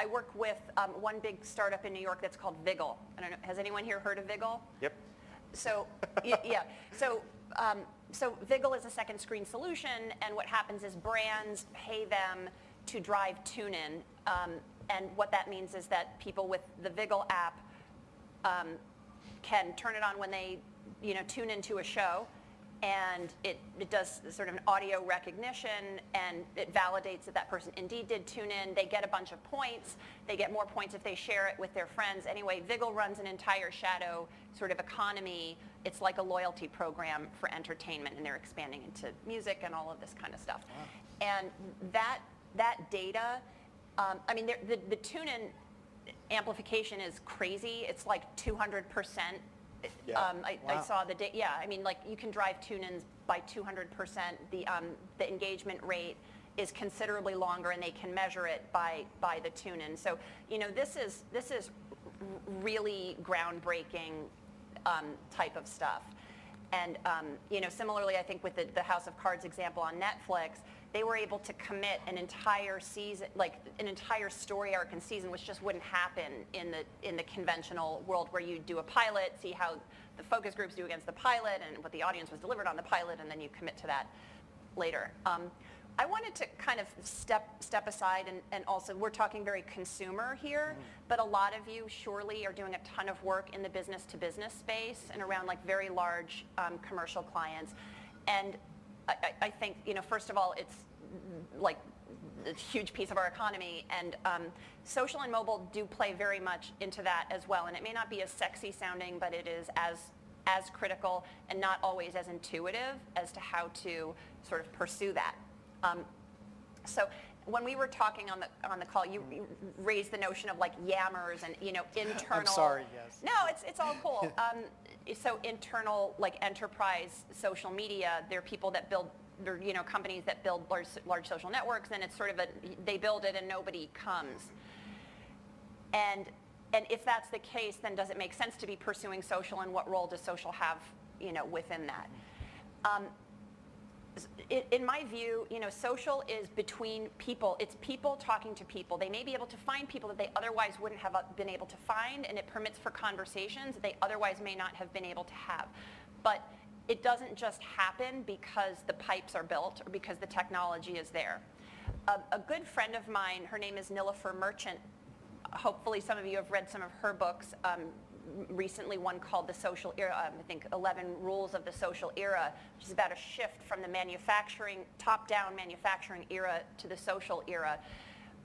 I work with one big startup in New York that's called Viggle. I don't know, has anyone here heard of Viggle? Yep. So, yeah. So Viggle is a second screen solution, and what happens is brands pay them to drive tune-in, and what that means is that people with the Viggle app can turn it on when they, tune into a show, and it does sort of an audio recognition, and it validates that that person indeed did tune in. They get a bunch of points. They get more points if they share it with their friends. Anyway, Viggle runs an entire shadow sort of economy. It's like a loyalty program for entertainment, and they're expanding into music and all of this kind of stuff. Wow. And that data, the tune-in amplification is crazy. It's like 200%. Yeah. Wow. I saw the data. Yeah, you can drive tune-ins by 200%. The engagement rate is considerably longer, and they can measure it by the tune-in. So this is really groundbreaking type of stuff. And similarly, I think with the House of Cards example on Netflix, they were able to commit an entire season, like an entire story arc and season, which just wouldn't happen in the conventional world where you do a pilot, see how the focus groups do against the pilot and what the audience was delivered on the pilot, and then you commit to that later. I wanted to kind of step aside, and also we're talking very consumer here, but a lot of you surely are doing a ton of work in the business-to-business space and around like very large commercial clients. And I think, first of all, it's like a huge piece of our economy, and social and mobile do play very much into that as well. And it may not be as sexy sounding, but it is as critical and not always as intuitive as to how to sort of pursue that. So when we were talking on the call, you raised the notion of like yammers and internal. I'm sorry. Yes. No, it's all cool. So internal, like enterprise social media, there are people that build, companies that build large social networks, and it's sort of they build it and nobody comes. And if that's the case, then does it make sense to be pursuing social, and what role does social have, within that? In my view, social is between people. It's people talking to people. They may be able to find people that they otherwise wouldn't have been able to find, and it permits for conversations that they otherwise may not have been able to have. But it doesn't just happen because the pipes are built or because the technology is there. A good friend of mine, her name is Nilofer Merchant. Hopefully some of you have read some of her books. Recently one called The Social Era, I think 11 Rules of the Social Era, which is about a shift from the top-down manufacturing era to the social era,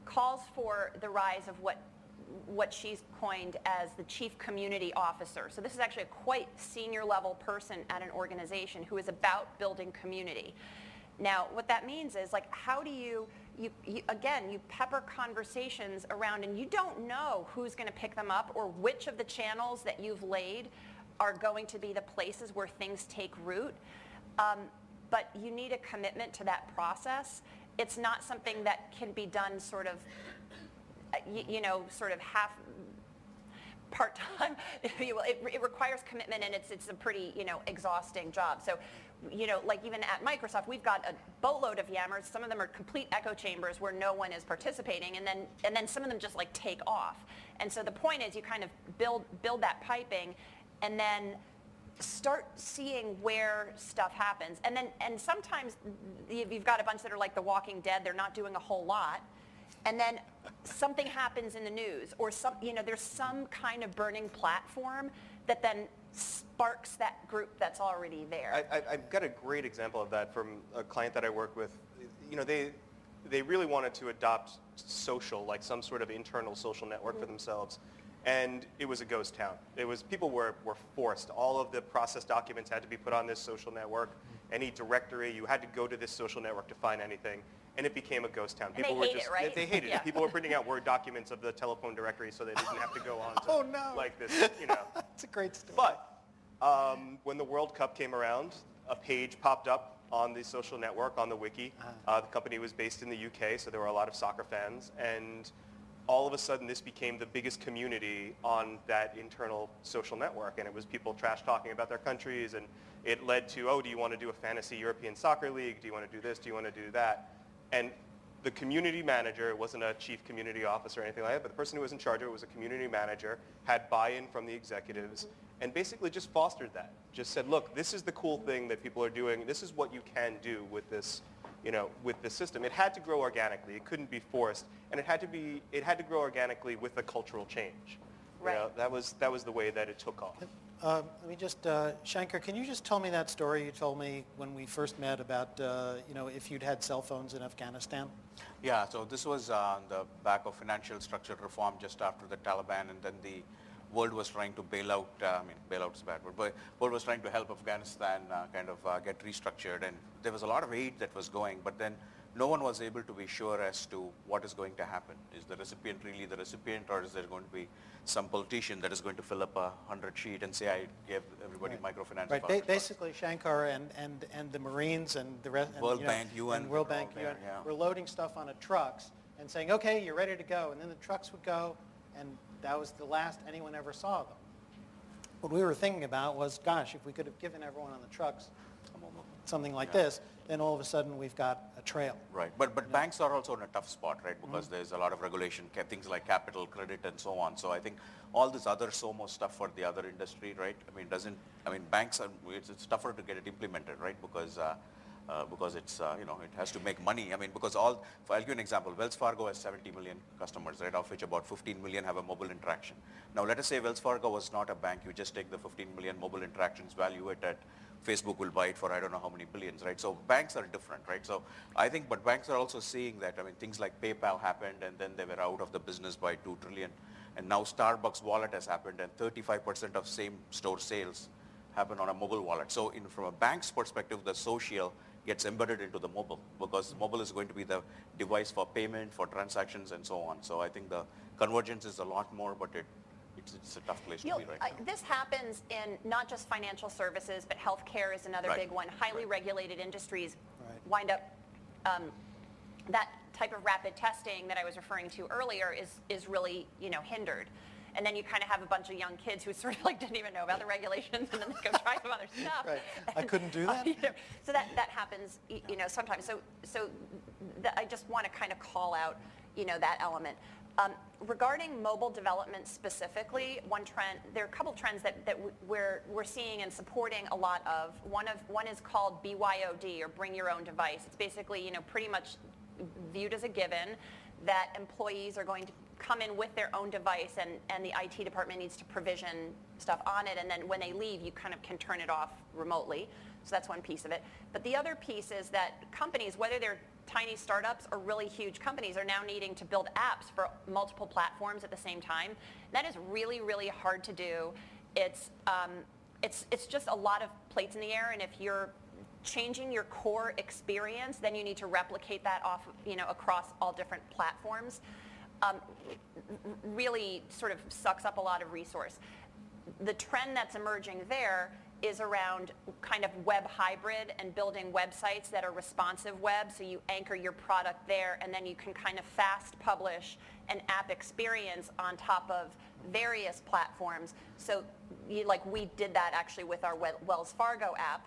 calls for the rise of what she's coined as the chief community officer. So this is actually a quite senior level person at an organization who is about building community. Now, what that means is, like, how do you pepper conversations around, and you don't know who's going to pick them up or which of the channels that you've laid are going to be the places where things take root. But you need a commitment to that process. It's not something that can be done sort of, sort of half part-time. It requires commitment, and it's a pretty, exhausting job. So, like even at Microsoft, we've got a boatload of yammers. Some of them are complete echo chambers where no one is participating, and then some of them just like take off. And so the point is, you kind of build that piping, and then start seeing where stuff happens. And sometimes you've got a bunch that are like The Walking Dead. They're not doing a whole lot. And then something happens in the news, or there's some kind of burning platform that then sparks that group that's already there. I've got a great example of that from a client that I work with. They really wanted to adopt social, like some sort of internal social network for themselves. And it was a ghost town. People were forced. All of the process documents had to be put on this social network. Any directory, you had to go to this social network to find anything. And it became a ghost town. People were just, right? They hated it. People were printing out Word documents of the telephone directory so they didn't have to go on to oh, no. like this, It's a great story. But when the World Cup came around, a page popped up on the social network, on the wiki. The company was based in the UK, so there were a lot of soccer fans. And all of a sudden, this became the biggest community on that internal social network. And it was people trash talking about their countries. And it led to, do you want to do a fantasy European soccer league? Do you want to do this? Do you want to do that? And the community manager, it wasn't a chief community officer or anything like that, but the person who was in charge of it was a community manager, had buy-in from the executives, and basically just fostered that. Just said, look, this is the cool thing that people are doing. This is what you can do with this, with this system. It had to grow organically. It couldn't be forced, and it had to grow organically with a cultural change. Right. That was the way that it took off. Let me just, Sankar, can you just tell me that story you told me when we first met about, if you'd had cell phones in Afghanistan? Yeah, so this was on the back of financial structure reform just after the Taliban, and then the world was trying to bail out, bailout is a bad word, but world was trying to help Afghanistan get restructured, and there was a lot of aid that was going, but then no one was able to be sure as to what is going to happen. Is the recipient really the recipient, or is there going to be some politician that is going to fill up a 100-sheet and say, I gave everybody microfinance? Right, basically Sankar and the Marines and the rest, World Bank, UN, and World Bank, all there, UN, yeah. were loading stuff onto trucks and saying, okay, you're ready to go, and then the trucks would go, and that was the last anyone ever saw them. What we were thinking about was, gosh, if we could have given everyone on the trucks something like this, then all of a sudden we've got a trail. Right, but banks are also in a tough spot, right? Because there's a lot of regulation, things like capital, credit, and so on. So I think all this other SoMo stuff for the other industry, right? Banks it's tougher to get it implemented, right? Because it's it has to make money. I'll give you an example. Wells Fargo has 70 million customers, right? Of which about 15 million have a mobile interaction. Now let us say Wells Fargo was not a bank. You just take the 15 million mobile interactions, value it at Facebook will buy it for I don't know how many billions, right? So banks are different, right? So I think, but banks are also seeing that, things like PayPal happened and then they were out of the business by 2 trillion. And now Starbucks wallet has happened and 35% of same store sales happen on a mobile wallet. So from a bank's perspective, the social gets embedded into the mobile because mobile is going to be the device for payment, for transactions and so on. So I think the convergence is a lot more, but it's a tough place to be right now. This happens in not just financial services, but healthcare is another big one. Highly regulated industries wind up, that type of rapid testing that I was referring to earlier is really, hindered. And then you kind of have a bunch of young kids who sort of didn't even know about the regulations, and then they go try some other stuff. Right. I couldn't do that. So that happens, sometimes. So I just want to kind of call out, that element. Regarding mobile development specifically, there are a couple trends that we're seeing and supporting a lot of. One is called BYOD, or bring your own device. It's basically, pretty much viewed as a given that employees are going to come in with their own device, and the IT department needs to provision stuff on it, and then when they leave, you kind of can turn it off remotely. So that's one piece of it. But the other piece is that companies, whether they're tiny startups or really huge companies, are now needing to build apps for multiple platforms at the same time. That is really, really hard to do. It's just a lot of plates in the air, and if you're changing your core experience, then you need to replicate that off, across all different platforms. Really sort of sucks up a lot of resource. The trend that's emerging there is around kind of web hybrid and building websites that are responsive web, so you anchor your product there, and then you can kind of fast publish an app experience on top of various platforms. So we did that actually with our Wells Fargo app.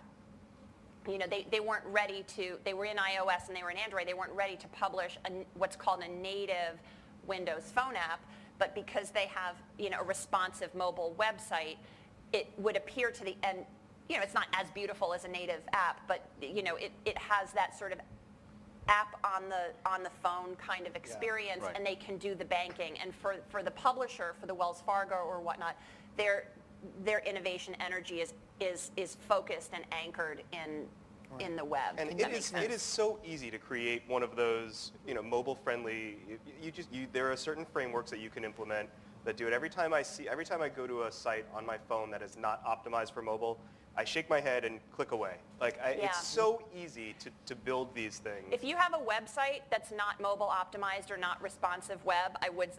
They weren't ready to, they were in iOS and they were in Android, they weren't ready to publish what's called a native Windows Phone app, but because they have, a responsive mobile website, it would appear to the end, it's not as beautiful as a native app, but it has that sort of app on the phone kind of experience, and they can do the banking. And for the publisher, for the Wells Fargo or whatnot, their innovation energy is focused and anchored in the web. And it is so easy to create one of those, mobile friendly. There are certain frameworks that you can implement that do it. Every time I go to a site on my phone that is not optimized for mobile, I shake my head and click away. It's so easy to build these things. If you have a website that's not mobile optimized or not responsive web, I would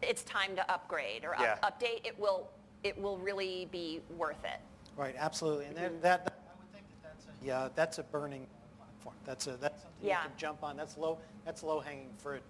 it's time to upgrade or update. It will really be worth it. Right, absolutely. And that I would think that's a burning platform. That's something you can jump on. That's low hanging fruit.